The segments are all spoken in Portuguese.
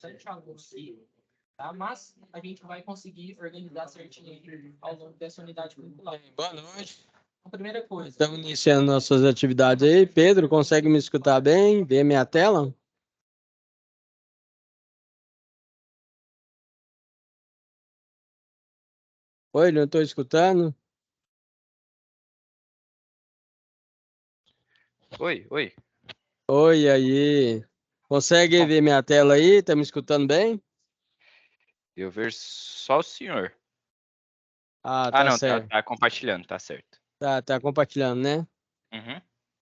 bastante alunos aí, tá? Mas a gente vai conseguir organizar certinho aí ao longo dessa unidade curricular. Boa noite. A primeira coisa. Estamos iniciando nossas atividades aí. Pedro, consegue me escutar bem? Ver minha tela? Oi, não estou escutando. Oi. Oi, aí. Consegue ver minha tela aí? Está me escutando bem? Eu vejo só o senhor. Ah, tá Não, certo. tá compartilhando, tá certo. Tá compartilhando, né? Uhum.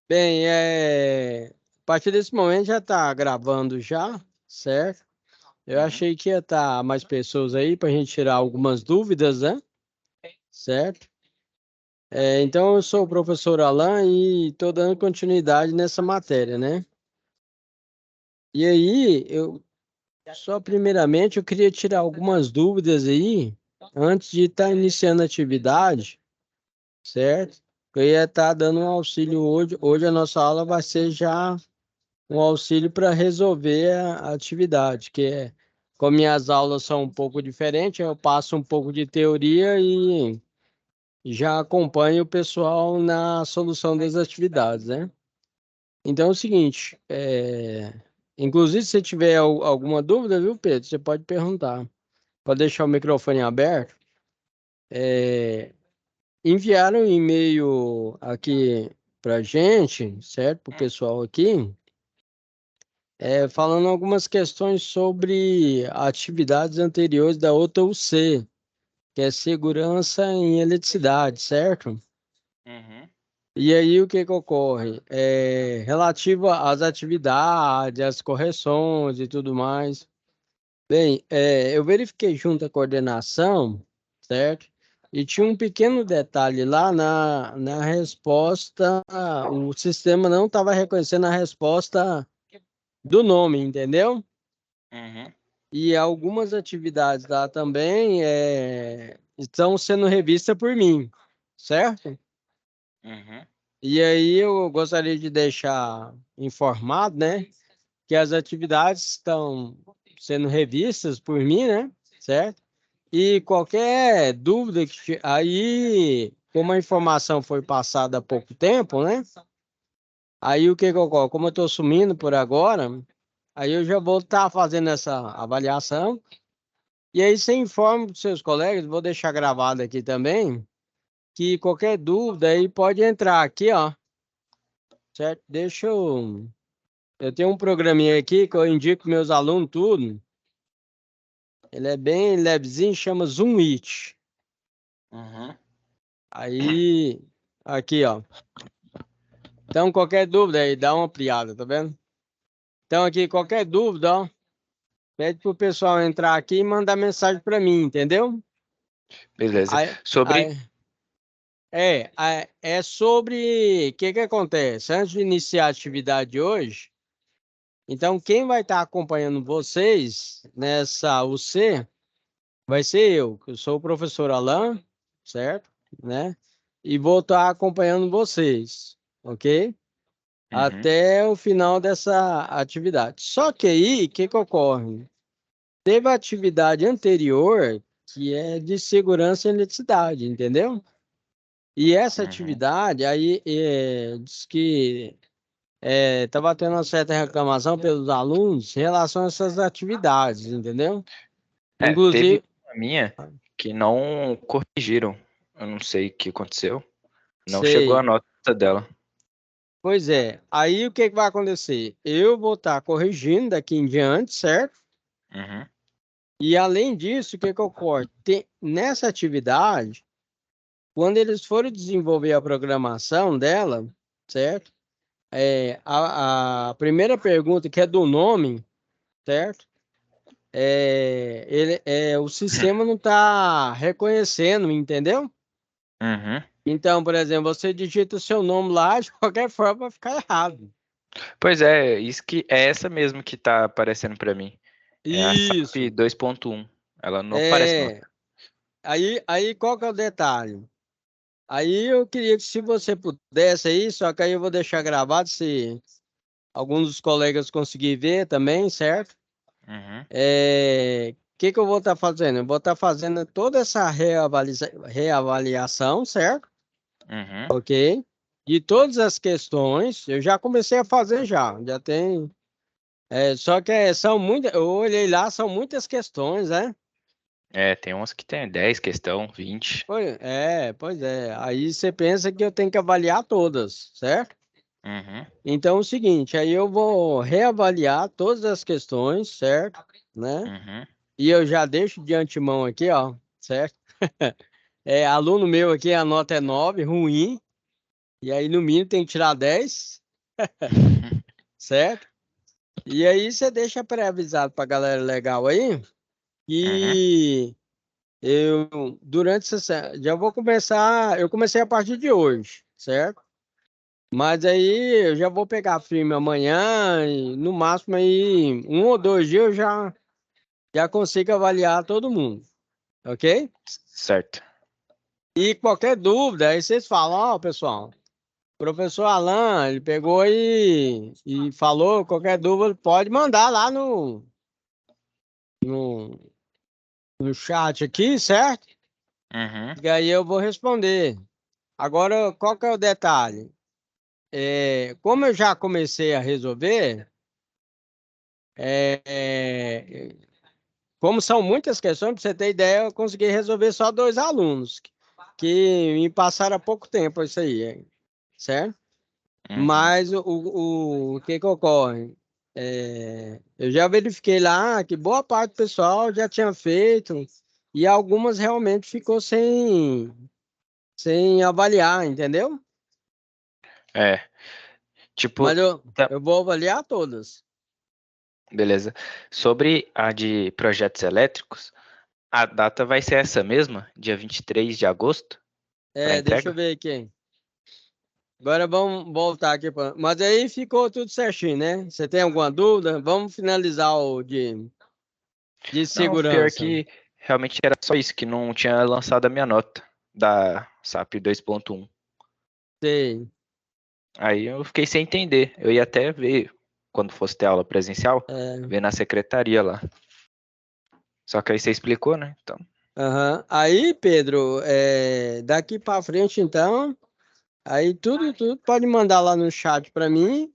Bem, a partir desse momento já está gravando já, certo? Eu achei que ia estar mais pessoas aí para a gente tirar algumas dúvidas, né? Certo? Então, eu sou o professor Alan e estou dando continuidade nessa matéria, né? E aí, primeiramente, eu queria tirar algumas dúvidas aí, antes de estar iniciando a atividade, certo? Eu ia estar dando um auxílio hoje. Hoje a nossa aula vai ser já um auxílio para resolver a atividade, como minhas aulas são um pouco diferentes, eu passo um pouco de teoria e já acompanho o pessoal na solução das atividades, né? Então é o seguinte, inclusive se você tiver alguma dúvida, viu, Pedro, você pode perguntar. Pode deixar o microfone aberto. Enviaram um e-mail aqui para gente, certo? Para o pessoal aqui, falando algumas questões sobre atividades anteriores da outra UC, que é segurança em eletricidade, certo? Uhum. E aí o que que ocorre? Relativo às atividades, às correções e tudo mais. Bem, eu verifiquei junto à coordenação, certo? E tinha um pequeno detalhe lá na resposta, o sistema não estava reconhecendo a resposta do nome, entendeu? Uhum. E algumas atividades lá também estão sendo revistas por mim, certo? Uhum. E aí eu gostaria de deixar informado, né, que as atividades estão sendo revistas por mim, né, certo? E qualquer dúvida aí, como a informação foi passada há pouco tempo, né? Aí o que que ocorre? Como eu estou sumindo por agora, aí eu já vou estar fazendo essa avaliação. E aí você informa para os seus colegas, vou deixar gravado aqui também, que qualquer dúvida aí pode entrar aqui, ó. Certo? Eu tenho um programinha aqui que eu indico meus alunos tudo. Ele é bem levezinho, chama Zoomit. Uhum. Aí, aqui, ó. Então, qualquer dúvida aí, dá uma ampliada, tá vendo? Então, aqui, qualquer dúvida, ó, pede pro pessoal entrar aqui e mandar mensagem para mim, entendeu? Beleza. Aí, Sobre. é sobre o que que acontece. Antes de iniciar a atividade de hoje, então, quem vai estar acompanhando vocês nessa UC vai ser eu, que eu sou o professor Alan, certo? Né? E vou estar acompanhando vocês, ok? Uhum. Até o final dessa atividade. Só que aí, o que que ocorre? Teve a atividade anterior, que é de segurança e eletricidade, entendeu? E essa Uhum. atividade, aí, diz que estava tendo uma certa reclamação pelos alunos em relação a essas atividades, entendeu? Teve Inclusive, uma minha que não corrigiram. Eu não sei o que aconteceu. Não chegou a sei. nota dela. Pois é. Aí o que que vai acontecer? Eu vou estar corrigindo daqui em diante, certo? Uhum. E além disso, o que que ocorre? Nessa atividade, quando eles forem desenvolver a programação dela, certo? A primeira pergunta, que é do nome, certo? O sistema não está reconhecendo, entendeu? Uhum. Então, por exemplo, você digita o seu nome lá, de qualquer forma vai ficar errado. Pois é, isso que é essa mesmo que tá aparecendo para mim. É a SAP Isso. 2.1. Ela não aparece nota. É. Aí qual que é o detalhe? Aí eu queria que se você pudesse aí, só que aí eu vou deixar gravado se alguns dos colegas conseguir ver também, certo? Uhum. Que eu vou estar fazendo? Eu vou estar fazendo toda essa reavaliação, certo? Uhum. Ok? De todas as questões, eu já comecei a fazer já tem. Só que são muitas, eu olhei lá, são muitas questões, né? Tem umas que tem 10 questão, 20. Pois é. Aí você pensa que eu tenho que avaliar todas, certo? Uhum. Então é o seguinte, aí eu vou reavaliar todas as questões, certo? Né? Uhum. E eu já deixo de antemão aqui, ó, certo? Aluno meu aqui, a nota é 9, ruim. E aí, no mínimo, tem que tirar 10, certo? E aí, você deixa pré-avisado pra galera legal aí Uhum. que durante essa, já vou começar, eu comecei a partir de hoje, certo? Mas aí, eu já vou pegar firme amanhã e, no máximo, aí, 1 ou 2 dias eu já consigo avaliar todo mundo, ok? Certo. E qualquer dúvida, aí vocês falam, ó, pessoal, professor Alan, ele pegou e falou, qualquer dúvida pode mandar lá no, no chat aqui, certo? Uhum. E aí eu vou responder. Agora, qual que é o detalhe? Como eu já comecei a resolver, é, é, como são muitas questões, para você ter ideia, eu consegui resolver só 2 alunos, que me passaram há pouco tempo isso aí, certo? Uhum. Mas o que que ocorre? Eu já verifiquei lá que boa parte do pessoal já tinha feito e algumas realmente ficou sem avaliar, entendeu? É. Tipo, Mas eu, tá- eu vou avaliar todas. beleza. Sobre a de projetos elétricos, a data vai ser essa mesma, dia 23 de agosto, para Deixa eu entrega? ver aqui. Agora vamos voltar aqui. Mas aí ficou tudo certinho, né? Você tem alguma dúvida? Vamos finalizar o de Não, pior segurança. que realmente era só isso, que não tinha lançado a minha nota da SAP 2.1. Sei. Aí eu fiquei sem entender. Eu ia até ver, quando fosse ter aula presencial, É, ver na secretaria lá. Só que aí você explicou, né? Então, aham. Aí, Pedro, daqui para frente, então. Aí tudo pode mandar lá no chat para mim,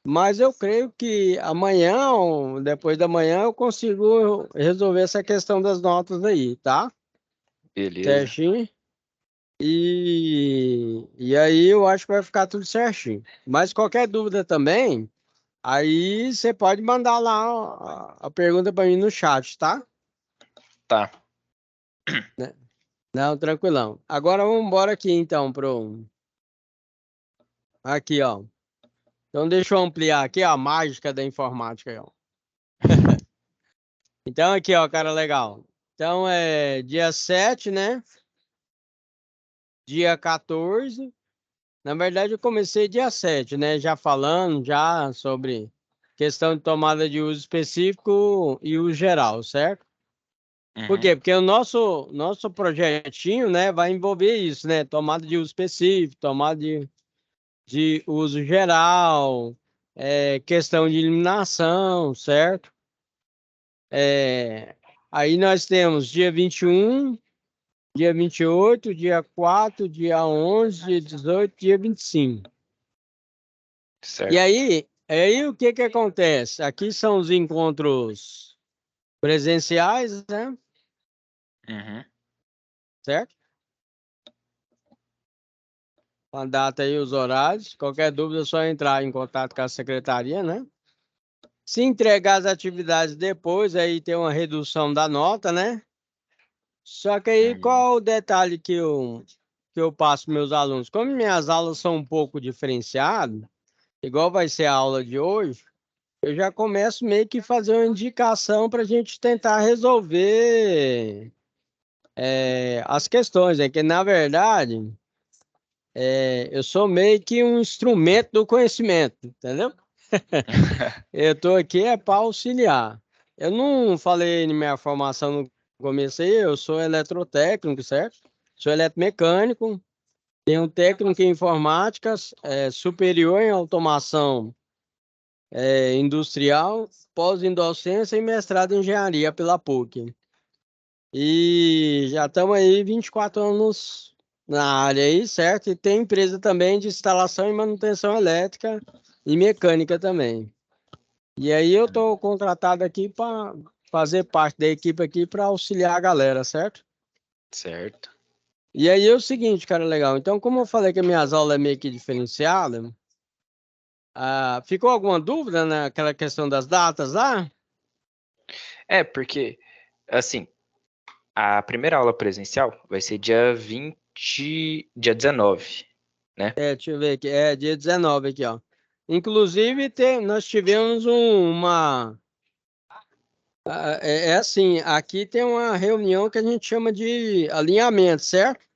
mas eu creio que amanhã ou depois da manhã eu consigo resolver essa questão das notas aí, tá? beleza. Certinho? E aí eu acho que vai ficar tudo certinho. Mas qualquer dúvida também, aí você pode mandar lá a pergunta para mim no chat, tá? Tá. Né? Não, tranquilão. Agora vamos embora aqui então pro aqui, ó. Então deixa eu ampliar aqui ó, a mágica da informática aí, ó. Então, aqui, ó, cara, legal. Então, dia 7, né? Dia 14. Na verdade, eu comecei dia 7, né? Já falando já sobre questão de tomada de uso específico e uso geral, certo? Por Uhum. quê? Porque o nosso projetinho, né, vai envolver isso, né? Tomada de uso específico, tomada de uso geral, questão de eliminação, certo? Aí nós temos dia 21. Dia 28, dia 4, dia 11, dia 18, dia 25. E Certo. aí o que que acontece? Aqui são os encontros presenciais, né? Uhum. Certo? Com a data e os horários. Qualquer dúvida é só entrar em contato com a secretaria, né? Se entregar as atividades depois, aí tem uma redução da nota, né? Só que aí Uhum. qual o detalhe que eu passo para meus alunos? Como minhas aulas são um pouco diferenciadas, igual vai ser a aula de hoje, eu já começo meio que fazer uma indicação para a gente tentar resolver as questões, né? Que na verdade eu sou meio que um instrumento do conhecimento, entendeu? Eu estou aqui para auxiliar. Eu não falei na minha formação no começo aí, eu sou eletrotécnico, certo? Sou eletromecânico, tenho técnico em informática, superior em automação industrial, pós em docência e mestrado em engenharia pela PUC. E já estamos aí 24 anos na área aí, certo? E tem empresa também de instalação e manutenção elétrica e mecânica também. E aí eu estou contratado aqui para fazer parte da equipe aqui para auxiliar a galera, certo? Certo. E aí é o seguinte, cara, legal. Então, como eu falei que as minhas aulas é meio que diferenciada, ficou alguma dúvida naquela questão das datas lá? É, porque, assim, a primeira aula presencial vai ser dia 19, né? Deixa eu ver aqui. É dia 19 aqui, ó. Inclusive, nós tivemos uma. É assim, aqui tem uma reunião que a gente chama de alinhamento, certo?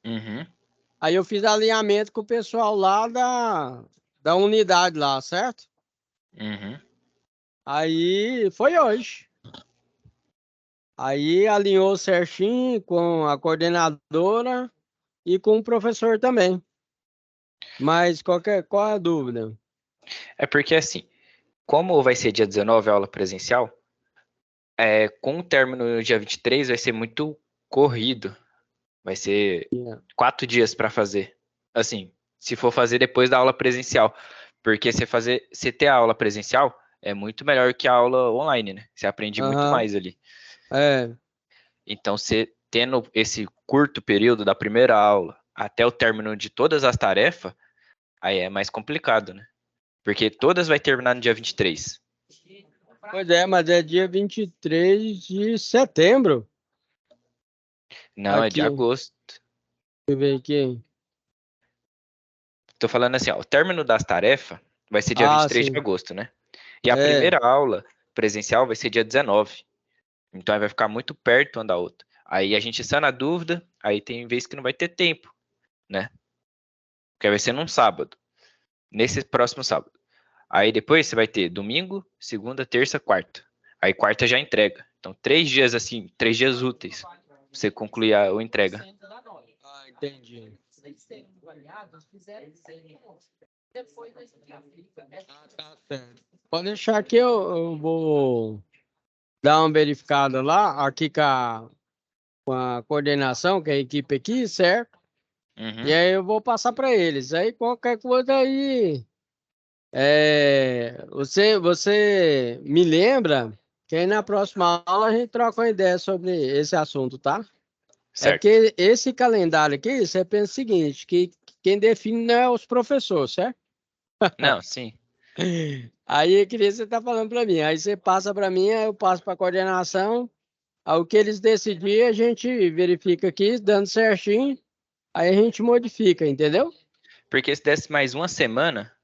Uhum, Aí eu fiz alinhamento com o pessoal lá da unidade lá, certo? uhum. Aí foi hoje. Aí alinhou certinho com a coordenadora e com o professor também. Mas qual é a dúvida? É porque, assim, como vai ser dia 19 a aula presencial, com o término no dia 23 vai ser muito corrido. Vai ser 4 dias para fazer. Assim, se for fazer depois da aula presencial. Porque você ter a aula presencial é muito melhor que a aula online, né? Você aprende muito Aham, mais ali. é. Então, você tendo esse curto período da primeira aula até o término de todas as tarefas, aí é mais complicado, né? Porque todas vai terminar no dia 23. Pois é, mas é dia 23 de setembro. Não, é de Aqui, deixa agosto. eu ver aqui. Tô falando assim, ó, o término das tarefas vai ser dia Ah, 23 de sim. agosto, né? E a É. primeira aula presencial vai ser dia 19. Então aí vai ficar muito perto uma da outra. Aí a gente está na dúvida, aí tem vez que não vai ter tempo, né? Porque vai ser num sábado, nesse próximo sábado. Aí depois você vai ter domingo, segunda, terça, quarta. Aí quarta já entrega. Então 3 dias assim, 3 dias úteis pra você concluir a entrega. Ah, entendi. Ah, tá certo. Pode deixar que eu vou dar uma verificada lá, aqui com a coordenação, que é a equipe aqui, certo? E Uhum. aí eu vou passar para eles. Aí qualquer coisa aí, você me lembra que aí na próxima aula a gente troca uma ideia sobre esse assunto, tá? É Certo. porque esse calendário aqui, você pensa o seguinte, que quem define não é os professores, certo? Não, sim. Aí eu queria que você tá falando para mim. Aí você passa para mim, aí eu passo para a coordenação. Aí o que eles decidirem, a gente verifica aqui, dando certinho. Aí a gente modifica, entendeu? Porque se desse mais uma semana,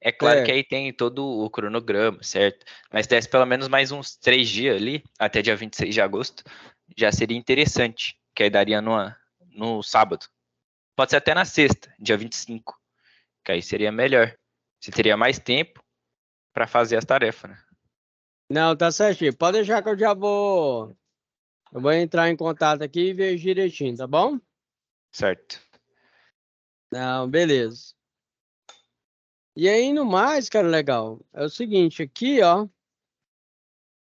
é claro que Certo. aí tem todo o cronograma, certo? Mas se desse pelo menos mais uns 3 dias ali, até dia 26 de agosto, já seria interessante. Que aí daria no sábado. Pode ser até na sexta, dia 25. Que aí seria melhor. Você teria mais tempo para fazer as tarefas, né? Não, tá certinho. Pode deixar que eu já vou. Eu vou entrar em contato aqui e ver direitinho, tá bom? Certo. Não, beleza. E aí, no mais, cara, legal. É o seguinte, aqui, ó.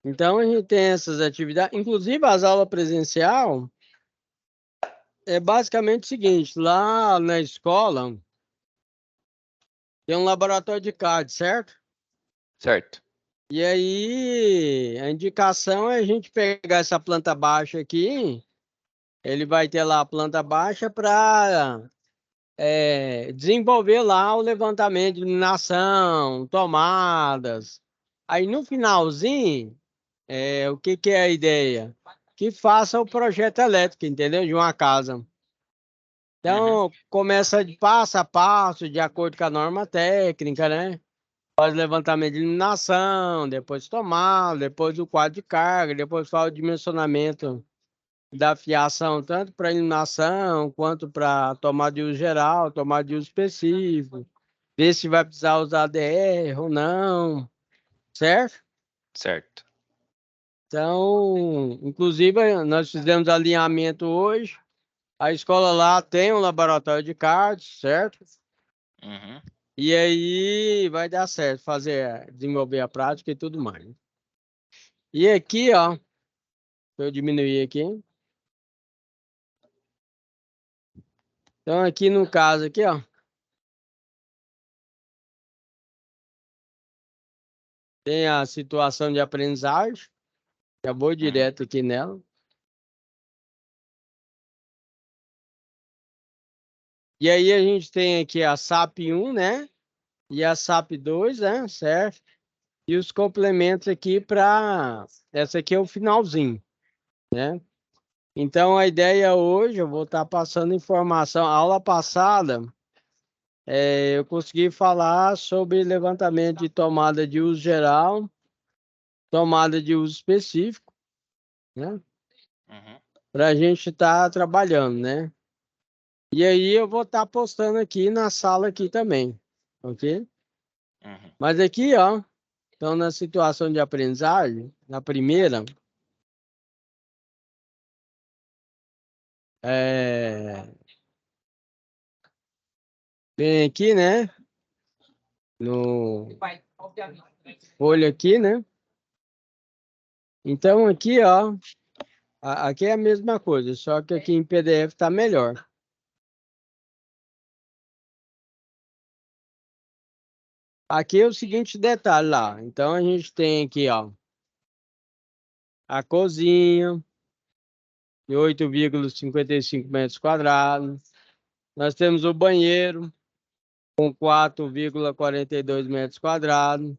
Então a gente tem essas atividades, inclusive as aulas presencial, é basicamente o seguinte, lá na escola tem um laboratório de CAD, certo? Certo. E aí a indicação é a gente pegar essa planta baixa aqui, ele vai ter lá a planta baixa para desenvolver lá o levantamento de iluminação, tomadas. Aí no finalzinho, o que que é a ideia? Que faça o projeto elétrico, entendeu? De uma casa. Uhum. Então, começa de passo a passo, de acordo com a norma técnica, né? Faz levantamento de iluminação, depois tomada, depois o quadro de carga, depois faz o dimensionamento da fiação, tanto para iluminação quanto para tomada de uso geral, tomada de uso específico, ver se vai precisar usar ADR ou não, certo? Certo. Então, inclusive, nós fizemos alinhamento hoje. A escola lá tem um laboratório de cards, certo? Uhum. E aí vai dar certo fazer, desenvolver a prática e tudo mais. E aqui, ó, deixa eu diminuir aqui. Então, aqui no caso, aqui, ó. Tem a situação de aprendizagem. Já vou direto aqui nela. E aí a gente tem aqui a SAP 1, né? E a SAP 2, né? Certo? E os complementos aqui para... Essa aqui é o finalzinho, né? Então, a ideia hoje, eu vou estar passando informação. A aula passada, eu consegui falar sobre levantamento de tomada de uso geral, tomada de uso específico, né? Para a gente estar trabalhando, né? E aí eu vou estar postando aqui na sala aqui também, ok? Mas aqui, ó, então na situação de aprendizagem, na primeira, vem aqui, né? No Vai, obviamente, né? olho aqui, né? Então aqui, ó, aqui é a mesma coisa, só que aqui em PDF tá melhor. Aqui é o seguinte detalhe lá. Então a gente tem aqui, ó, a cozinha de 8,55 metros quadrados. Nós temos o banheiro com 4,42 metros quadrados.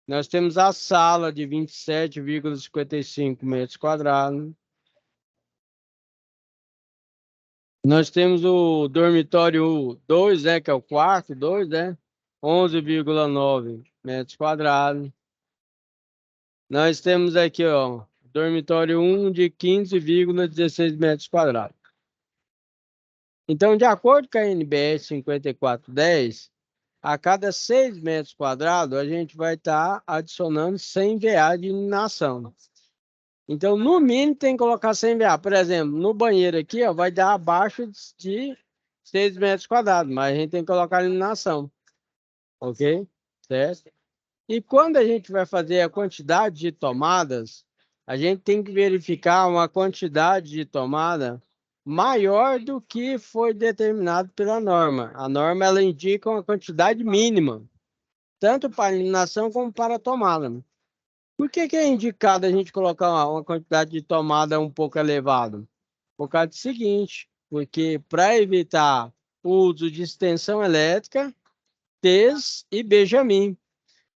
Nós temos a sala de 27,55 metros quadrados. Nós temos o dormitório 2, né, que é o quarto 2, né? 11,9 metros quadrados. Nós temos aqui, ó, dormitório 1 de 15,16 metros quadrados. Então, de acordo com a NBS 5410, a cada 6 metros quadrados, a gente vai estar adicionando 100 VA de iluminação. Então, no mínimo, tem que colocar 100 VA. Por exemplo, no banheiro aqui, ó, vai dar abaixo de 6 metros quadrados, mas a gente tem que colocar iluminação, ok? Certo? E quando a gente vai fazer a quantidade de tomadas, a gente tem que verificar uma quantidade de tomada maior do que foi determinado pela norma. A norma ela indica uma quantidade mínima, tanto para iluminação como para a tomada. Por que é indicado a gente colocar uma quantidade de tomada um pouco elevada? Por causa do seguinte, porque para evitar o uso de extensão elétrica, TES e Benjamin.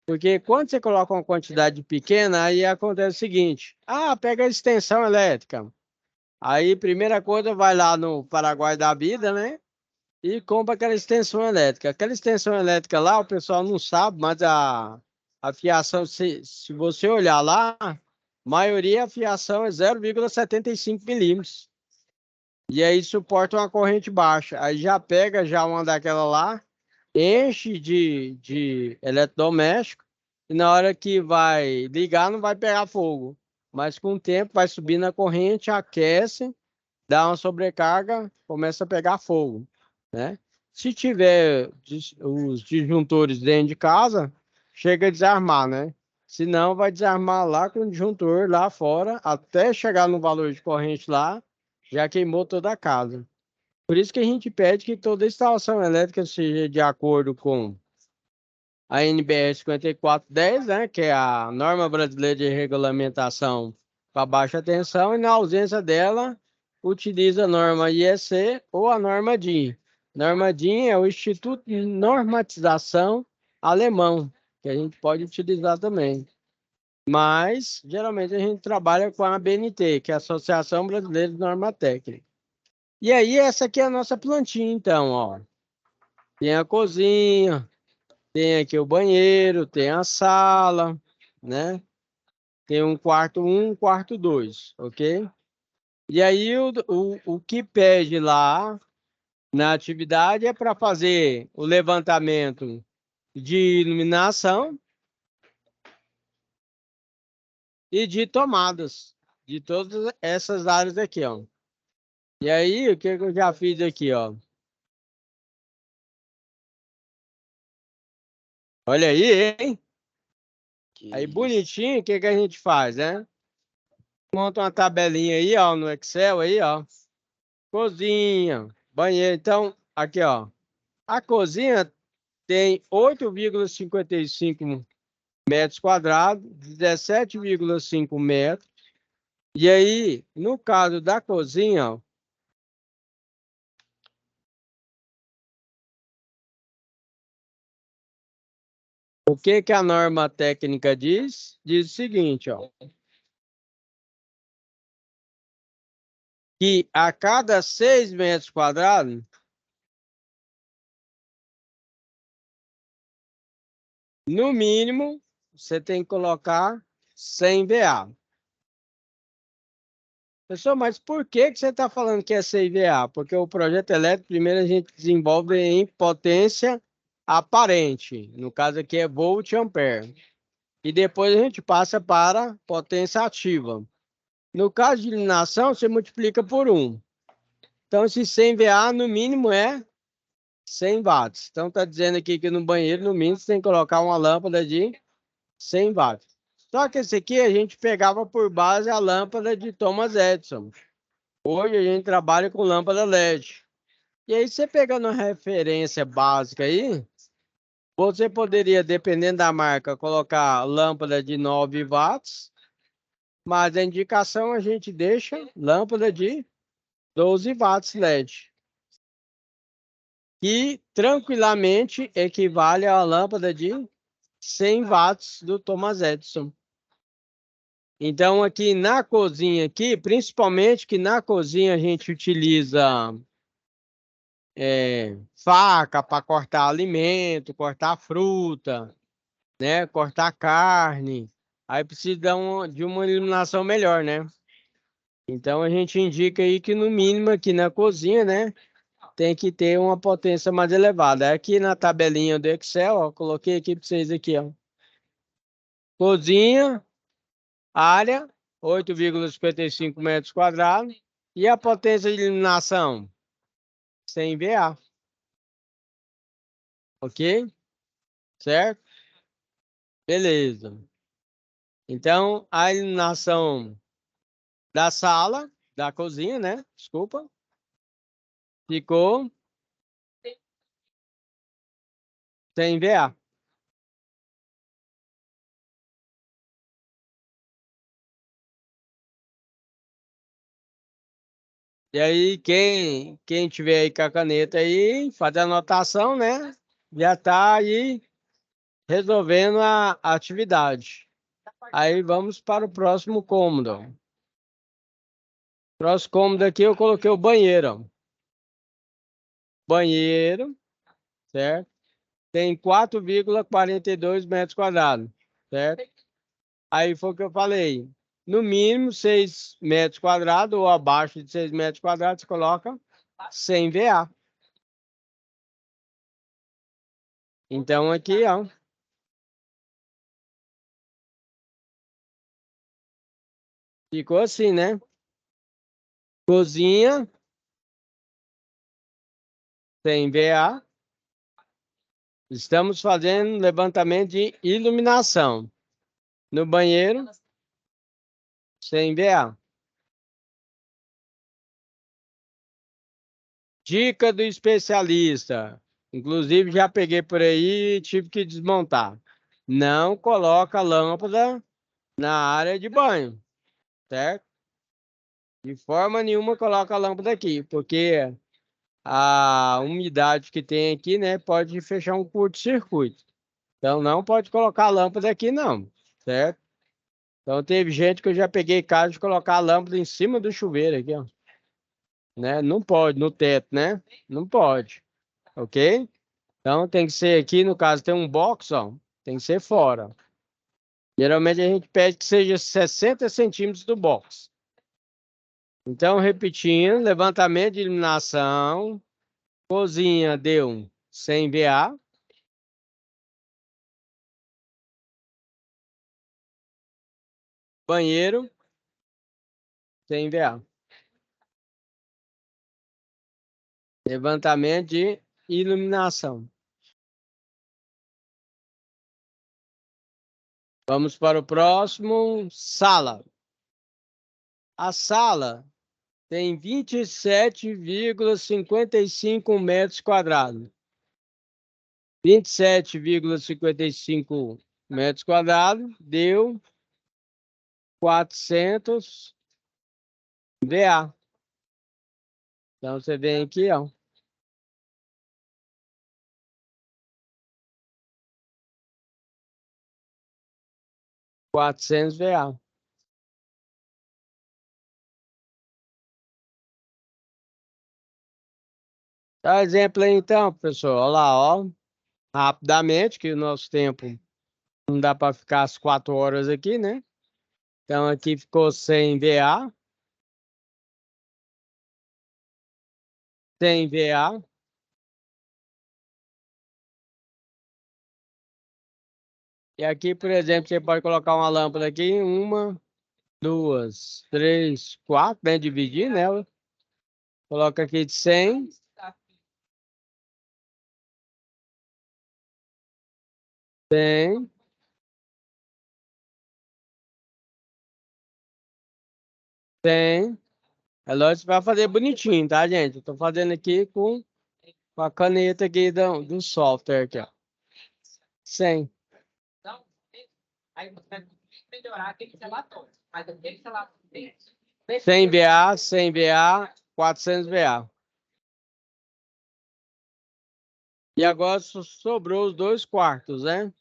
Porque quando você coloca uma quantidade pequena, aí acontece o seguinte: pega a extensão elétrica. Aí, primeira coisa, vai lá no Paraguai da vida, né? E compra aquela extensão elétrica. Aquela extensão elétrica lá, o pessoal não sabe, mas a fiação, se você olhar lá, a maioria a fiação é 0,75 milímetros. E aí suporta uma corrente baixa. Aí já pega já uma daquela lá, enche de eletrodoméstico, e na hora que vai ligar não vai pegar fogo. Mas com o tempo vai subindo a corrente, aquece, dá uma sobrecarga, começa a pegar fogo, né? Se tiver os disjuntores dentro de casa, chega a desarmar, né? Se não, vai desarmar lá com o disjuntor lá fora, até chegar no valor de corrente lá, já queimou toda a casa. Por isso que a gente pede que toda instalação elétrica seja de acordo com a NBR 5410, né, que é a norma brasileira de regulamentação para baixa tensão, e na ausência dela, utiliza a norma IEC ou a norma DIN. Norma DIN é o Instituto de Normatização Alemão, que a gente pode utilizar também. Mas, geralmente, a gente trabalha com a ABNT, que é a Associação Brasileira de Norma Técnica. E aí, essa aqui é a nossa plantinha, então, ó. Tem a cozinha, tem aqui o banheiro, tem a sala, né? Tem um quarto 2, ok? E aí, o que pede lá na atividade é para fazer o levantamento de iluminação e de tomadas, de todas essas áreas aqui, ó. E aí, o que eu já fiz aqui, ó? Olha aí, hein? Que Aí isso. bonitinho, o que que a gente faz, né? Monta uma tabelinha aí, ó, no Excel aí, ó. Cozinha, banheiro. Então, aqui, ó. A cozinha tem 8,55 metros quadrados, 17,5 metros. E aí, no caso da cozinha, ó, o que que a norma técnica diz? Diz o seguinte, ó, que a cada 6 metros quadrados, no mínimo, você tem que colocar 100 VA. Pessoal, mas por que que você está falando que é CVA? Porque o projeto elétrico, primeiro a gente desenvolve em potência aparente. No caso aqui é volt ampere. E depois a gente passa para potência ativa. No caso de iluminação, você multiplica por 1. Então, esse 100 VA, no mínimo, é 100 watts. Então, está dizendo aqui que no banheiro, no mínimo, você tem que colocar uma lâmpada de 100 watts. Só que esse aqui a gente pegava por base a lâmpada de Thomas Edison. Hoje a gente trabalha com lâmpada LED. E aí, você pegando uma referência básica aí, você poderia, dependendo da marca, colocar lâmpada de 9 watts, mas a indicação a gente deixa lâmpada de 12 watts LED, que tranquilamente equivale a uma lâmpada de 100 watts do Thomas Edison. Então, aqui na cozinha, aqui, principalmente que na cozinha a gente utiliza faca para cortar alimento, cortar fruta, né? Cortar carne. Aí precisa de uma iluminação melhor, né? Então a gente indica aí que no mínimo aqui na cozinha, né? Tem que ter uma potência mais elevada. Aqui na tabelinha do Excel, ó, coloquei aqui para vocês aqui, ó. Cozinha, área, 8,55 metros quadrados. E a potência de iluminação? 100 VA. Ok? Certo? Beleza. Então, a iluminação da sala, da cozinha, né? Desculpa. Ficou 100 VA. E aí, quem tiver aí com a caneta aí, faz a anotação, né? Já tá aí resolvendo a atividade. Aí vamos para o próximo cômodo. Próximo cômodo aqui eu coloquei o banheiro, ó. Banheiro, certo? Tem 4,42 metros quadrados, certo? Aí foi o que eu falei. No mínimo 6 metros quadrados ou abaixo de 6 metros quadrados, você coloca 100 VA. Então aqui, ó. Ficou assim, né? Cozinha, 100 VA. Estamos fazendo levantamento de iluminação. No banheiro, 100 VA. Dica do especialista. Inclusive, já peguei por aí e tive que desmontar. Não coloca lâmpada na área de banho, certo? De forma nenhuma coloca a lâmpada aqui, porque a umidade que tem aqui, né, pode fechar um curto-circuito. Então, não pode colocar a lâmpada aqui, não, certo? Então, teve gente que eu já peguei caso de colocar a lâmpada em cima do chuveiro aqui, ó. Né? Não pode, no teto, né? Não pode, ok? Então, tem que ser aqui, no caso, tem um box, ó. Tem que ser fora. Geralmente, a gente pede que seja 60 centímetros do box. Então, repetindo, levantamento de iluminação. Cozinha deu 100 VA. Banheiro, 100 VA. Levantamento de iluminação. Vamos para o próximo, sala. A sala tem 27,55 metros quadrados. 27,55 metros quadrados deu 400 VA. Então, você vem aqui, ó. $400. Dá exemplo aí, então, pessoal. Olha lá, ó. Rapidamente, que o nosso tempo não dá para ficar as 4 horas aqui, né? Então, aqui ficou 100 VA. 100 VA. E aqui, por exemplo, você pode colocar uma lâmpada aqui. 1, 2, 3, 4, né? Dividir, né? Coloca aqui de 100. 100. 100. É lógico que vai fazer bonitinho, tá, gente? Eu tô fazendo aqui com a caneta aqui do software aqui, ó. 100. Então, aí você vai melhorar aquele relatório. Mas aquele relatório 100 VA, 100 VA, 400 VA. E agora sobrou os 2 quartos, né?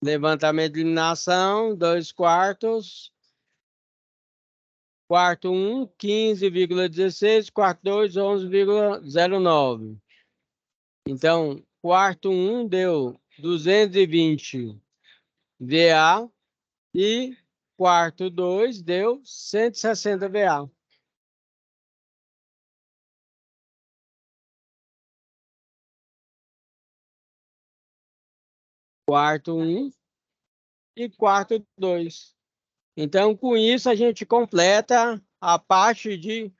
Levantamento de iluminação, 2 quartos. Quarto 1, 15,16. Quarto 2, 11,09. Então, quarto 1 deu 220 VA e quarto 2 deu 160 VA. Quarto 1 e quarto 2. Então, com isso, a gente completa a parte de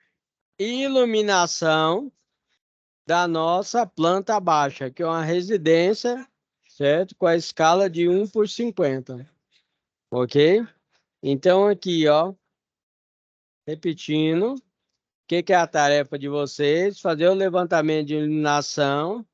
iluminação da nossa planta baixa, que é uma residência, certo? Com a escala de 1/50. Ok? Então, aqui, ó, repetindo, o que é a tarefa de vocês? Fazer o levantamento de iluminação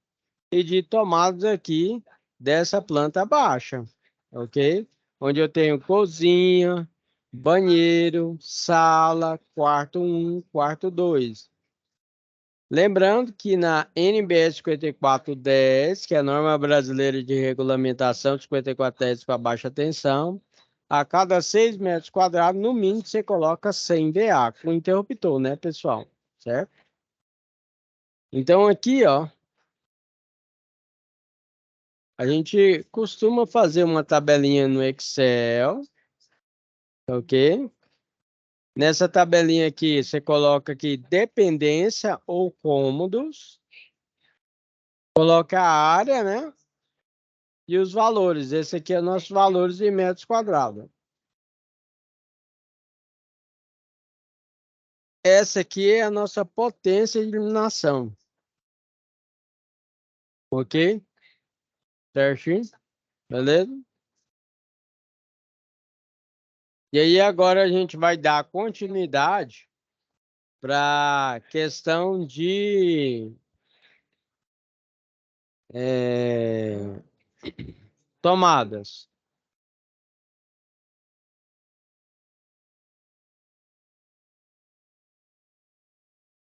e de tomadas aqui dessa planta baixa, ok? Onde eu tenho cozinha, banheiro, sala, quarto 1, quarto 2. Lembrando que na NBS 5410, que é a norma brasileira de regulamentação 5410 para baixa tensão, a cada 6 metros quadrados, no mínimo, você coloca 100 VA, com interruptor, né, pessoal? Certo? Então, aqui, ó, a gente costuma fazer uma tabelinha no Excel, ok? Nessa tabelinha aqui, você coloca aqui dependência ou cômodos, coloca a área, né? E os valores. Esse aqui é o nosso valores em metros quadrados. Essa aqui é a nossa potência de iluminação. Ok? Certinho? Beleza? E aí agora a gente vai dar continuidade para a questão de tomadas.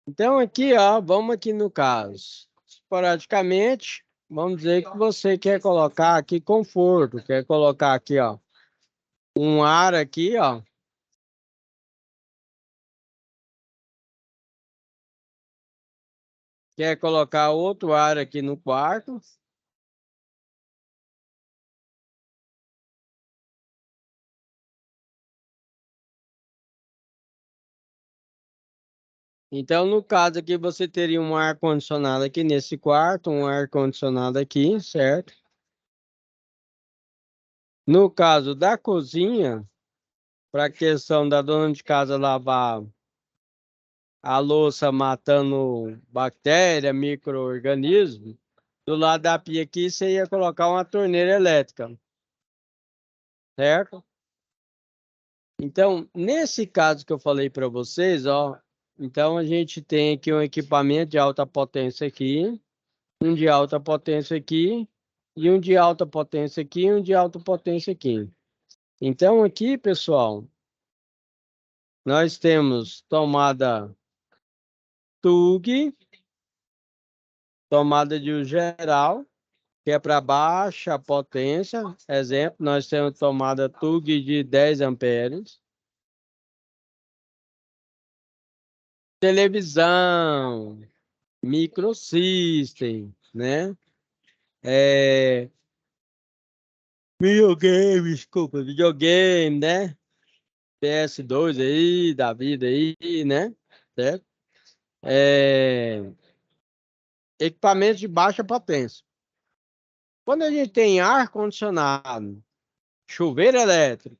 Então aqui, ó, vamos aqui no caso. Esporadicamente, vamos dizer que você quer colocar aqui conforto, quer colocar aqui, ó, um ar aqui, ó. Quer colocar outro ar aqui no quarto. Então, no caso aqui, você teria um ar-condicionado aqui nesse quarto, um ar-condicionado aqui, certo? No caso da cozinha, para a questão da dona de casa lavar a louça matando bactéria, micro-organismo, do lado da pia aqui, você ia colocar uma torneira elétrica. certo? Então, nesse caso que eu falei para vocês, ó, então a gente tem aqui um equipamento de alta potência aqui, um de alta potência aqui, e um de alta potência aqui, e um de alta potência aqui. Então, aqui, pessoal, nós temos tomada TUG, tomada de uso geral, que é para baixa potência. Exemplo, nós temos tomada TUG de 10 amperes. Televisão, microsystem, né? Videogame, desculpa, videogame, né? PS2 aí, da vida aí, né? Certo? Equipamentos de baixa potência. Quando a gente tem ar-condicionado, chuveiro elétrico,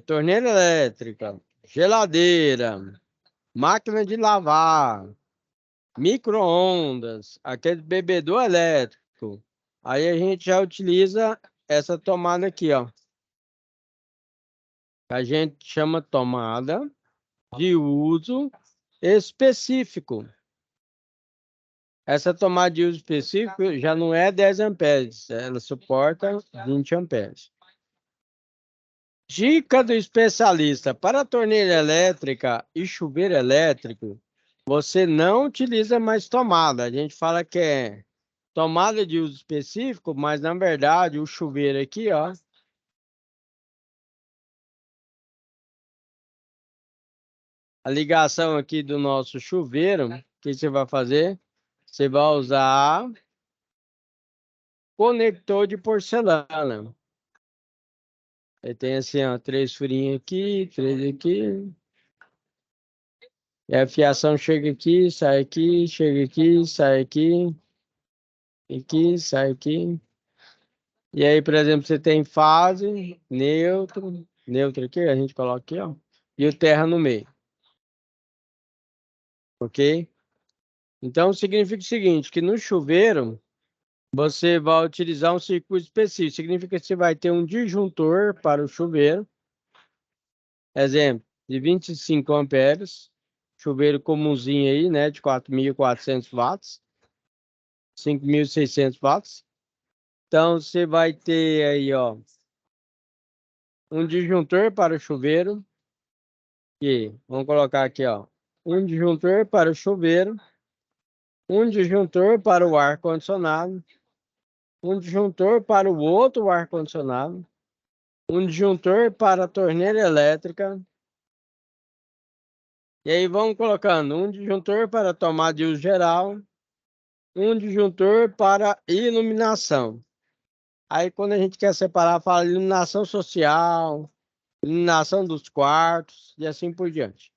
torneira elétrica, geladeira, máquina de lavar, micro-ondas, aquele bebedor elétrico, aí a gente já utiliza essa tomada aqui, ó. A gente chama tomada de uso específico. Essa tomada de uso específico já não é 10 amperes, ela suporta 20 amperes. Dica do especialista: para a torneira elétrica e chuveiro elétrico, você não utiliza mais tomada. A gente fala que é tomada de uso específico, mas na verdade o chuveiro aqui, ó, a ligação aqui do nosso chuveiro, o que você vai fazer? Você vai usar conector de porcelana. Ele tem assim, ó, 3 furinhos aqui, 3 aqui. E a fiação chega aqui, chega aqui, sai aqui, sai aqui. E aí, por exemplo, você tem fase, neutro aqui, a gente coloca aqui, ó, e o terra no meio, ok? Então, significa o seguinte, que no chuveiro, você vai utilizar um circuito específico. Significa que você vai ter um disjuntor para o chuveiro, exemplo, de 25 amperes, chuveiro comumzinho aí, né, de 4.400 watts, 5.600 watts. Então, você vai ter aí, ó, um disjuntor para o chuveiro, que vamos colocar aqui, ó, um disjuntor para o chuveiro, um disjuntor para o ar-condicionado, um disjuntor para o outro ar-condicionado, um disjuntor para a torneira elétrica. E aí vamos colocando um disjuntor para tomada de uso geral, um disjuntor para iluminação. Aí quando a gente quer separar, fala iluminação social, iluminação dos quartos e assim por diante.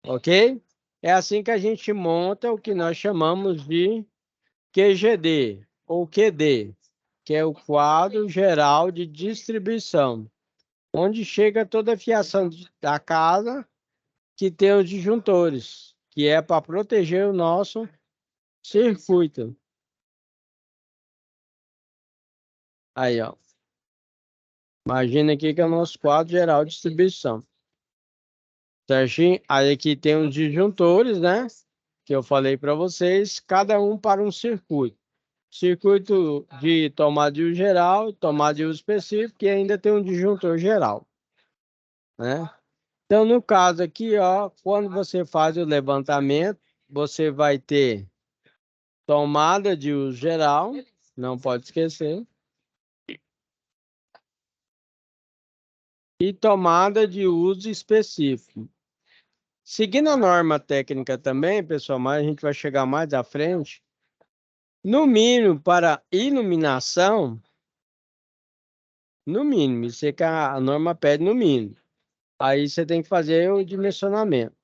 Ok? É assim que a gente monta o que nós chamamos de QGD ou QD, que é o quadro geral de distribuição, onde chega toda a fiação da casa que tem os disjuntores, que é para proteger o nosso circuito. Aí, ó. Imagina aqui que é o nosso quadro geral de distribuição. Certinho? Aí aqui tem os disjuntores, né? Que eu falei para vocês, cada um para um circuito. Circuito de tomada de uso geral, tomada de uso específico e ainda tem um disjuntor geral, né? Então, no caso aqui, ó, quando você faz o levantamento, você vai ter tomada de uso geral, não pode esquecer, e tomada de uso específico. Seguindo a norma técnica também, pessoal, mas a gente vai chegar mais à frente, no mínimo para iluminação, no mínimo, isso é que a norma pede no mínimo. Aí você tem que fazer o dimensionamento.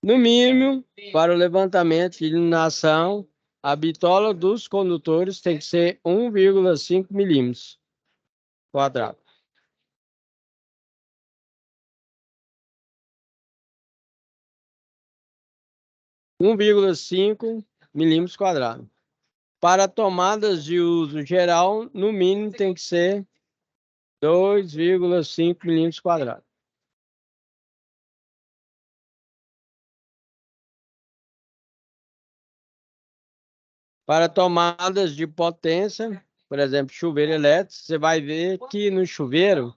No mínimo, para o levantamento de iluminação, a bitola dos condutores tem que ser 1,5 milímetros quadrado. 1,5 milímetros quadrados. Para tomadas de uso geral, no mínimo tem que ser 2,5 milímetros quadrados. Para tomadas de potência, por exemplo, chuveiro elétrico, você vai ver que no chuveiro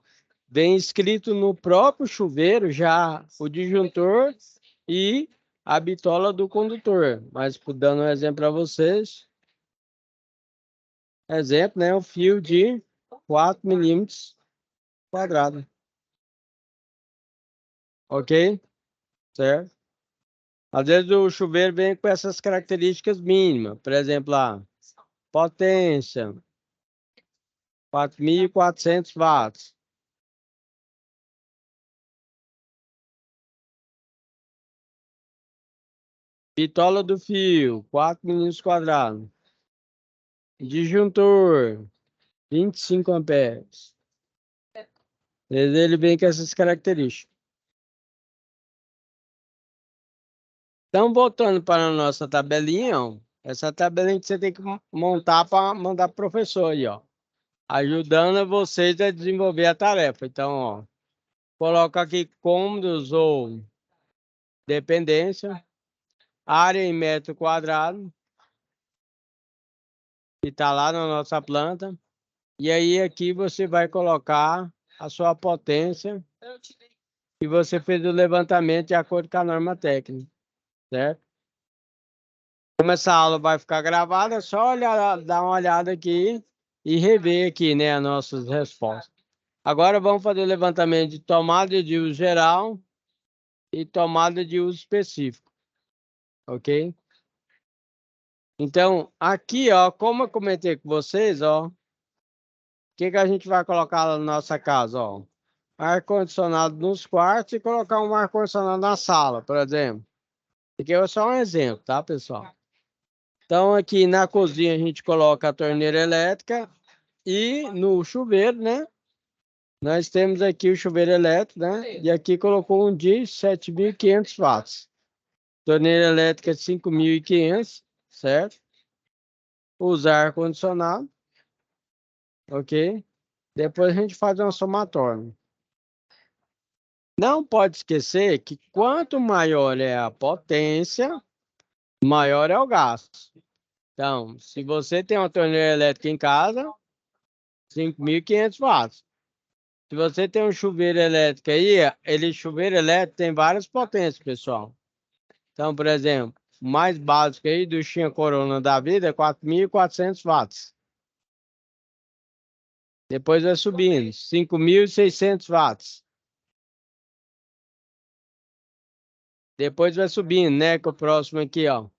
vem escrito no próprio chuveiro já o disjuntor e a bitola do condutor. Mas dando um exemplo para vocês, exemplo, né, o fio de 4 milímetros quadrados. Ok? Certo? Às vezes o chuveiro vem com essas características mínimas. Por exemplo, a potência, 4.400 watts. Bitola do fio, 4 milímetros quadrados. Disjuntor, 25 amperes. Ele vem com essas características. Então, voltando para a nossa tabelinha, ó, essa tabelinha que você tem que montar para mandar para o professor aí, ó, ajudando vocês a desenvolver a tarefa. Então, ó, coloca aqui cômodos ou dependência, área em metro quadrado, que está lá na nossa planta. E aí aqui você vai colocar a sua potência e você fez o levantamento de acordo com a norma técnica, certo? Como essa aula vai ficar gravada, é só olhar, dar uma olhada aqui e rever aqui, né, as nossas respostas. Agora vamos fazer o levantamento de tomada de uso geral e tomada de uso específico, ok? Então, aqui, ó, como eu comentei com vocês, ó, o que que a gente vai colocar lá na nossa casa, ó? Ar-condicionado nos quartos e colocar um ar-condicionado na sala, por exemplo. Aqui é só um exemplo, tá, pessoal? Então, aqui na cozinha a gente coloca a torneira elétrica e no chuveiro, né? Nós temos aqui o chuveiro elétrico, né? E aqui colocou um de 7.500 watts. Torneira elétrica 5.500, certo? Usar ar-condicionado, ok? Depois a gente faz uma somatória. Não pode esquecer que quanto maior é a potência, maior é o gasto. Então, se você tem uma torneira elétrica em casa, 5.500 watts. Se você tem um chuveiro elétrico aí, chuveiro elétrico tem várias potências, pessoal. Então, por exemplo, o mais básico aí do Xinha Corona da vida é 4.400 watts. Depois vai subindo, 5.600 watts. Depois vai subindo, né? Que o próximo aqui, ó,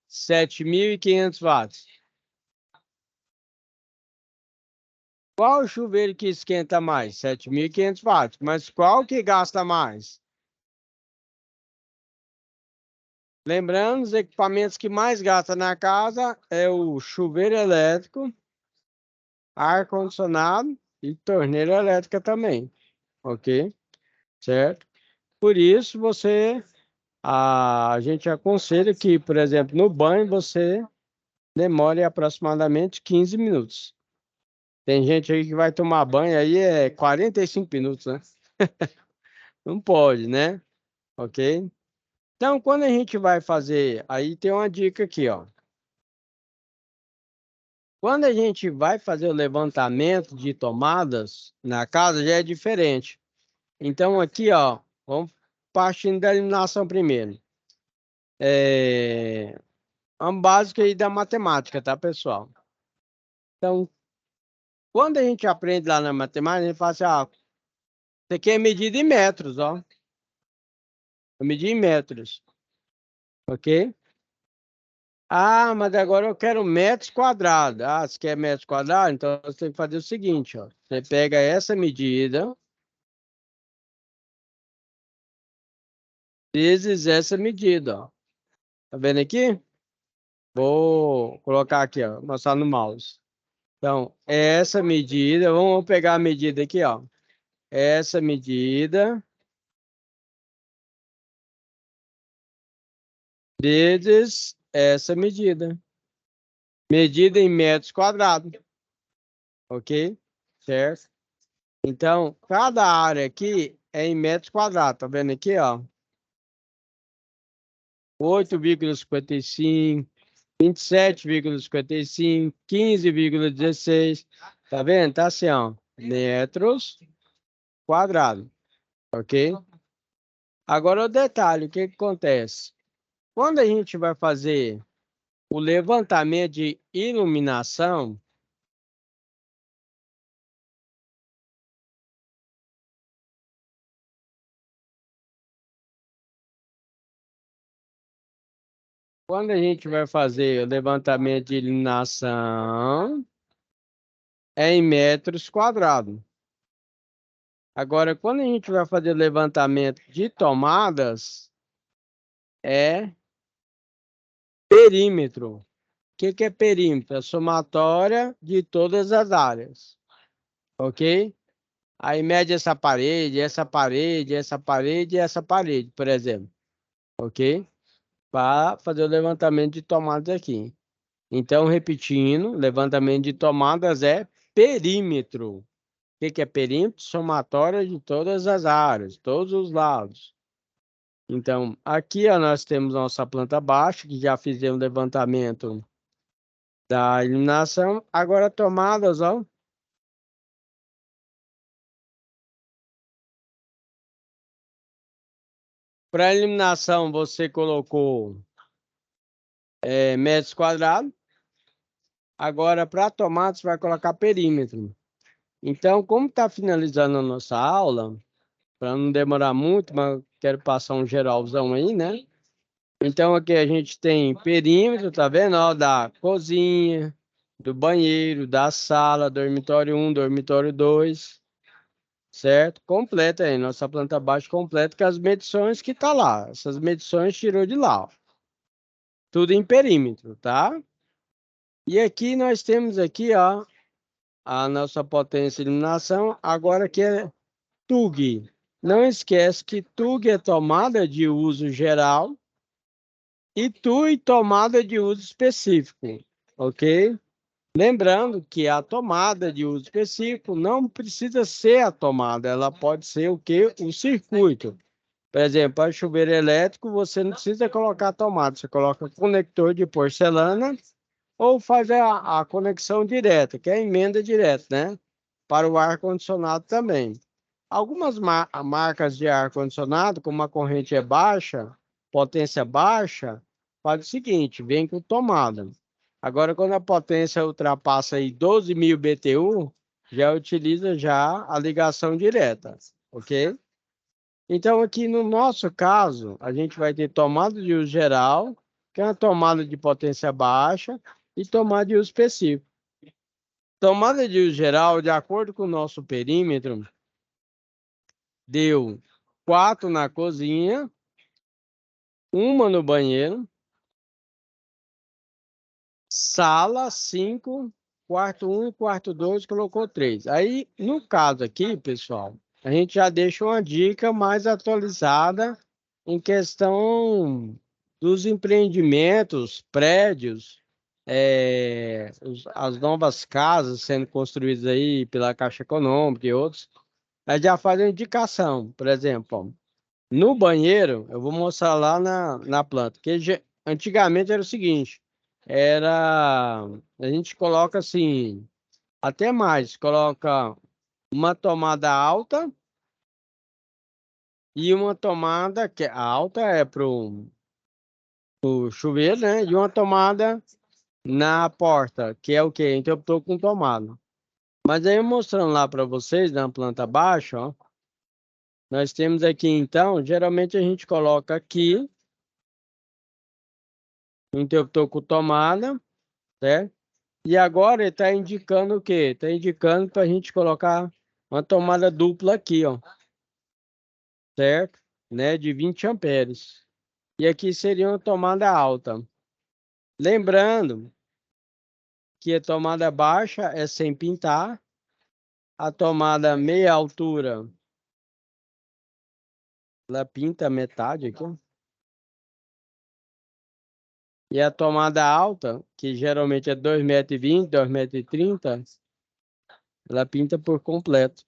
7.500 watts. Qual chuveiro que esquenta mais? 7.500 watts. Mas qual que gasta mais? Lembrando, os equipamentos que mais gastam na casa é o chuveiro elétrico, ar-condicionado e torneira elétrica também, ok? Certo? Por isso, a gente aconselha que, por exemplo, no banho você demore aproximadamente 15 minutos. Tem gente aí que vai tomar banho aí é 45 minutos, né? Não pode, né? Ok? Então, quando a gente vai fazer, aí tem uma dica aqui, ó. Quando a gente vai fazer o levantamento de tomadas na casa, já é diferente. Então, aqui, ó, vamos partindo da eliminação primeiro. Um básico aí da matemática, tá, pessoal? Então, quando a gente aprende lá na matemática, a gente fala assim, ah, isso aqui é medida em metros, ó. Eu medi em metros, ok? Ah, mas agora eu quero metros quadrados. Ah, você quer metros quadrados? Então você tem que fazer o seguinte, ó. Você pega essa medida vezes essa medida, ó. Tá vendo aqui? Vou colocar aqui, ó, mostrar no mouse. Então, essa medida, vamos pegar a medida aqui, ó. Essa medida vezes essa medida. Medida em metros quadrados. Ok? Certo? Então, cada área aqui é em metros quadrados. Tá vendo aqui, ó? 8,55, 27,55, 15,16. Tá vendo? Tá assim, ó. Metros quadrados. Ok? Agora o detalhe, o que que acontece? Quando a gente vai fazer o levantamento de iluminação, quando a gente vai fazer o levantamento de iluminação, é em metros quadrados. Agora, quando a gente vai fazer o levantamento de tomadas, é perímetro. O que que é perímetro? É a somatória de todas as áreas. Ok? Aí mede essa parede, essa parede, essa parede e essa parede, por exemplo. Ok? Para fazer o levantamento de tomadas aqui. Então, repetindo, levantamento de tomadas é perímetro. O que que é perímetro? Somatória de todas as áreas, todos os lados. Então, aqui ó, nós temos nossa planta baixa, que já fizemos levantamento da iluminação. Agora, tomadas, ó. Para a iluminação, você colocou metros quadrados. Agora, para tomada, você vai colocar perímetro. Então, como está finalizando a nossa aula, para não demorar muito, mas quero passar um geralzão aí, né? Então, aqui a gente tem perímetro, tá vendo? Ó, da cozinha, do banheiro, da sala, dormitório 1, dormitório 2, certo? Completa aí, nossa planta baixa completa com as medições que tá lá. Essas medições tirou de lá, ó. Tudo em perímetro, tá? E aqui nós temos aqui, ó, a nossa potência de iluminação, agora que é TUG. Não esquece que TUG é tomada de uso geral e TUI tomada de uso específico, ok? Lembrando que a tomada de uso específico não precisa ser a tomada, ela pode ser o que? O circuito. Por exemplo, para chuveiro elétrico, você não precisa colocar tomada, você coloca conector de porcelana ou faz a conexão direta, que é a emenda direta, né? Para o ar-condicionado também. Algumas marcas de ar-condicionado, como a corrente é baixa, potência baixa, faz o seguinte, vem com tomada. Agora, quando a potência ultrapassa aí 12.000 BTU, já utiliza já a ligação direta, ok? Então, aqui no nosso caso, a gente vai ter tomada de uso geral, que é uma tomada de potência baixa, e tomada de uso específico. Tomada de uso geral, de acordo com o nosso perímetro, deu 4 na cozinha, uma no banheiro, sala 5, quarto 1 e quarto 2 colocou 3. Aí, no caso aqui, pessoal, a gente já deixa uma dica mais atualizada em questão dos empreendimentos, prédios, as novas casas sendo construídas aí pela Caixa Econômica e outros. Aí já faz a indicação, por exemplo, ó, no banheiro, eu vou mostrar lá na planta, que antigamente era o seguinte, a gente coloca assim, até mais, coloca uma tomada alta e uma tomada, que a alta é pro chuveiro, né? E uma tomada na porta, que é o quê? Interruptor com tomada. Mas aí mostrando lá para vocês, na planta baixa, ó, nós temos aqui então, geralmente a gente coloca aqui, o interruptor com tomada, certo? E agora ele está indicando o quê? Está indicando para a gente colocar uma tomada dupla aqui, ó, certo? Né? De 20 amperes. E aqui seria uma tomada alta. Lembrando que a tomada baixa é sem pintar. A tomada meia altura, ela pinta metade aqui, ó. E a tomada alta, que geralmente é 2,20 m, 2,30 m, ela pinta por completo.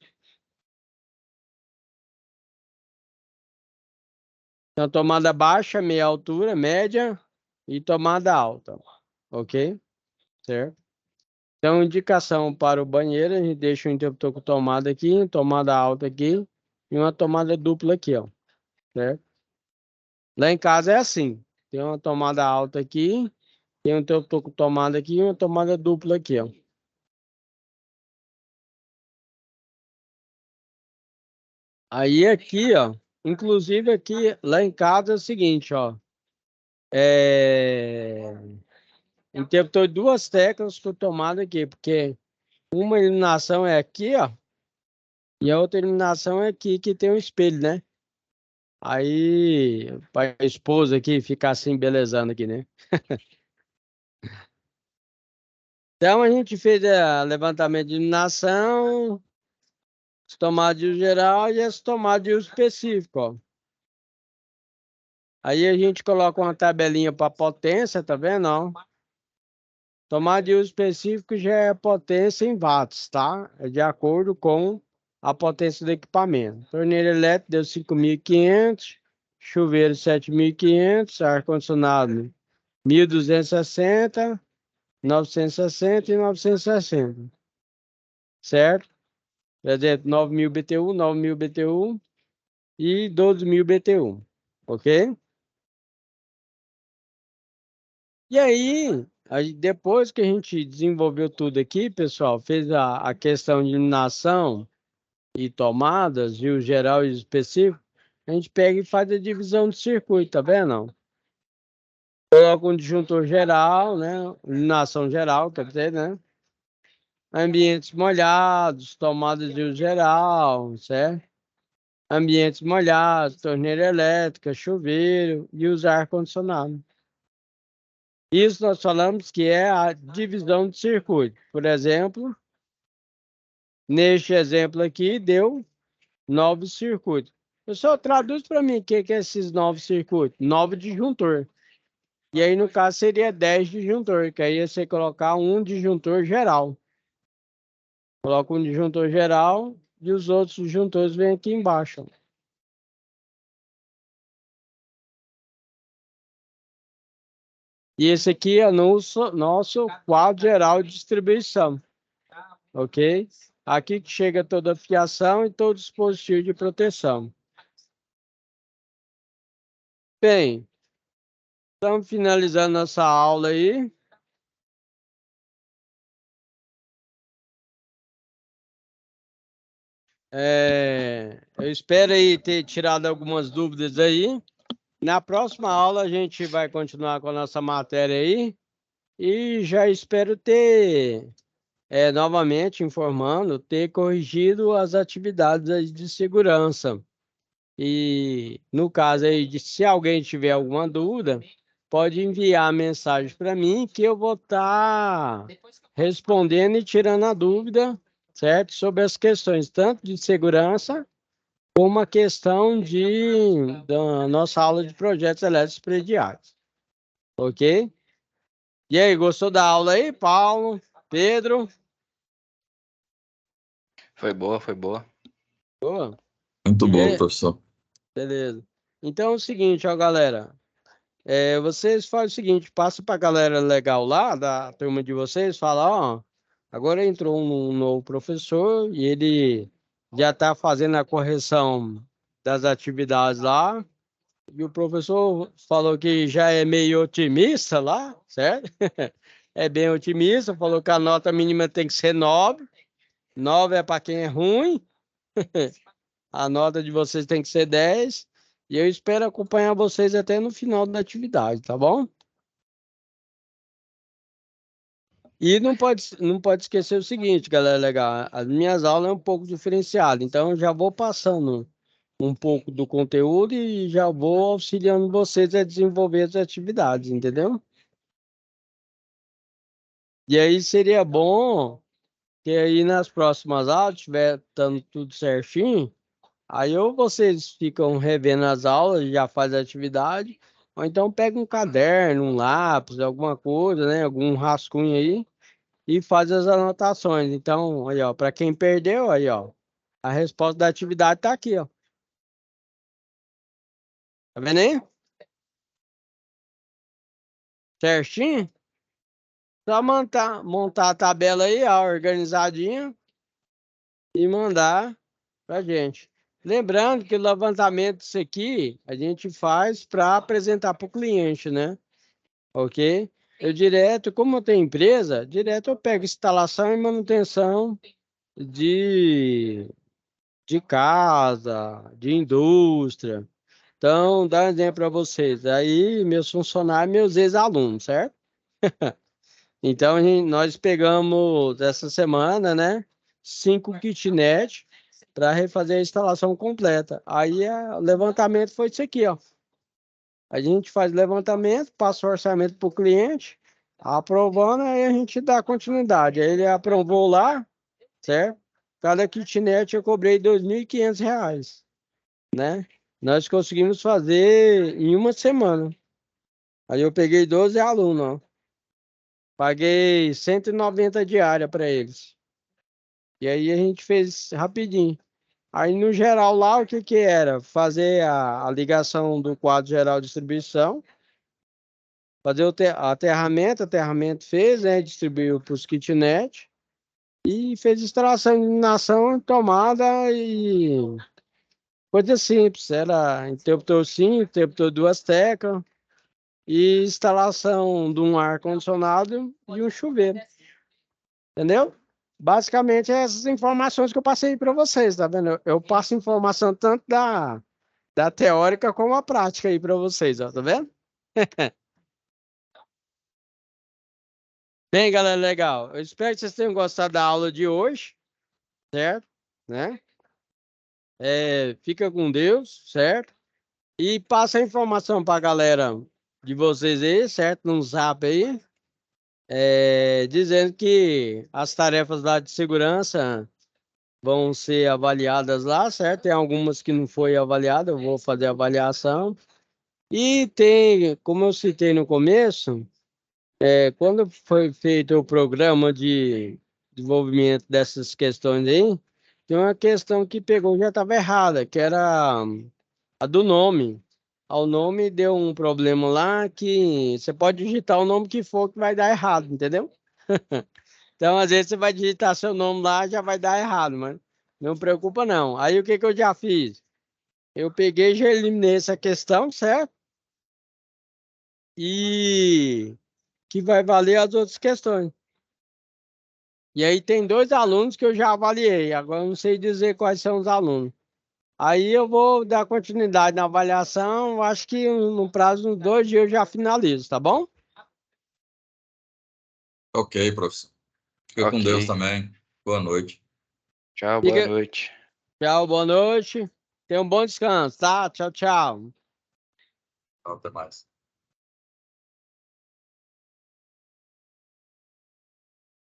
Então, tomada baixa, meia altura, média e tomada alta. Ok? Certo? Então, indicação para o banheiro, a gente deixa o interruptor com tomada aqui, tomada alta aqui e uma tomada dupla aqui, ó. Certo? Lá em casa é assim. Tem uma tomada alta aqui, tem um interruptor com tomada aqui e uma tomada dupla aqui, ó. Aí aqui, ó, inclusive aqui, lá em casa é o seguinte, ó. Interruptor de duas teclas com tomada aqui, porque uma iluminação é aqui, ó, e a outra iluminação é aqui, que tem um espelho, né? Aí, para a esposa aqui ficar assim, belezando aqui, né? Então, a gente fez o levantamento de iluminação, as tomadas de uso geral e as tomadas de uso específico, ó. Aí a gente coloca uma tabelinha para potência, tá vendo, ó? Tomada de uso específico já é potência em watts, tá? É de acordo com a potência do equipamento. Torneira elétrica deu 5.500, chuveiro 7.500, ar-condicionado 1.260, 960 e 960, certo? Por exemplo, 9.000 BTU, 9.000 BTU e 12.000 BTU, ok? E aí, depois que a gente desenvolveu tudo aqui, pessoal, fez a questão de iluminação e tomadas, e o geral e o específico, a gente pega e faz a divisão do circuito, tá vendo? Coloca um disjuntor geral, né? Iluminação geral, quer dizer, né? Ambientes molhados, tomadas de uso geral, certo? Ambientes molhados, torneira elétrica, chuveiro e os ar-condicionado. Isso nós falamos que é a divisão de circuito. Por exemplo, neste exemplo aqui, deu 9 circuitos. Pessoal, traduz para mim o que é esses 9 circuitos. 9 disjuntor. E aí, no caso, seria 10 disjuntor, que aí é você colocar um disjuntor geral. Coloca um disjuntor geral e os outros disjuntores vêm aqui embaixo. E esse aqui é nosso quadro geral de distribuição. Ok? Aqui que chega toda a fiação e todo o dispositivo de proteção. Bem, estamos finalizando nossa aula aí. Eu espero aí ter tirado algumas dúvidas aí. Na próxima aula a gente vai continuar com a nossa matéria aí. E já espero ter, novamente informando, ter corrigido as atividades aí de segurança. E no caso aí, se alguém tiver alguma dúvida, pode enviar mensagem para mim que eu vou estar respondendo e tirando a dúvida, certo? Sobre as questões tanto de segurança como a questão da nossa aula de projetos elétricos prediais. Ok? E aí, gostou da aula aí, Paulo? Pedro? Foi boa, foi boa. Boa? Muito bom, E- professor. Beleza. Então é o seguinte, ó, galera. Vocês fazem o seguinte, passa para a galera legal lá, da turma de vocês, fala, ó, agora entrou um novo professor e ele já está fazendo a correção das atividades lá, e o professor falou que já é meio otimista lá, certo? É bem otimista, falou que a nota mínima tem que ser 9, 9 é para quem é ruim, a nota de vocês tem que ser 10, e eu espero acompanhar vocês até no final da atividade, tá bom? E não pode esquecer o seguinte, galera, legal. As minhas aulas é um pouco diferenciadas, então eu já vou passando um pouco do conteúdo e já vou auxiliando vocês a desenvolver as atividades, entendeu? E aí seria bom que aí nas próximas aulas, tiver dando tudo certinho, aí ou vocês ficam revendo as aulas, já faz a atividade, Ou então pega um caderno, um lápis, alguma coisa, né? Algum rascunho aí e faz as anotações. Então, aí, ó, para quem perdeu, aí, ó, a resposta da atividade tá aqui, ó. Tá vendo aí? Certinho? Só montar a tabela aí, ó, organizadinha e mandar pra gente. Lembrando que o levantamento disso aqui a gente faz para apresentar para o cliente, né? Ok? Eu direto, como eu tenho empresa, direto eu pego instalação e manutenção de, de casa, de indústria. Então, dá um exemplo para vocês. Aí, meus funcionários, meus ex-alunos, certo? Então, nós pegamos essa semana, né? 5 kitnet para refazer a instalação completa. Aí, o levantamento foi isso aqui, ó. A gente faz levantamento, passa o orçamento para o cliente, aprovando, aí a gente dá continuidade. Aí ele aprovou lá, certo? Cada kitnet eu cobrei R$ 2.500, né? Nós conseguimos fazer em uma semana. Aí eu peguei 12 alunos, ó. Paguei 190 diária para eles. E aí a gente fez rapidinho. Aí no geral lá o que que era? Fazer a ligação do quadro geral de distribuição, fazer aterramento fez, né? Distribuiu para os kitnet e fez instalação, iluminação, tomada e coisa simples. Era interruptor simples, interruptor duas teclas e instalação de um ar-condicionado e um chuveiro. Entendeu? Basicamente, é essas informações que eu passei para vocês, tá vendo? Eu passo informação tanto da teórica como a prática aí para vocês, ó, tá vendo? Bem, galera, legal. Eu espero que vocês tenham gostado da aula de hoje, certo? Né? Fica com Deus, certo? E passa a informação para a galera de vocês aí, certo? No zap aí, dizendo que as tarefas lá de segurança vão ser avaliadas lá, certo? Tem algumas que não foi avaliada, eu vou fazer a avaliação. E tem, como eu citei no começo, quando foi feito o programa de desenvolvimento dessas questões aí, tem uma questão que pegou já estava errada, que era a do nome. O nome deu um problema lá que você pode digitar o nome que for que vai dar errado, entendeu? Então, às vezes, você vai digitar seu nome lá, já vai dar errado, mas não preocupa não. Aí, o que que eu já fiz? Eu peguei e já eliminei essa questão, certo? E que vai valer as outras questões. E aí, tem 2 alunos que eu já avaliei. Agora, eu não sei dizer quais são os alunos. Aí, eu vou dar continuidade na avaliação. Acho que no prazo de 2 dias eu já finalizo, tá bom? Ok, professor. Fica com Deus Ok. também. Boa noite. Tchau, boa noite. Tchau, boa noite. Tenha um bom descanso, tá? Tchau, tchau. Até mais.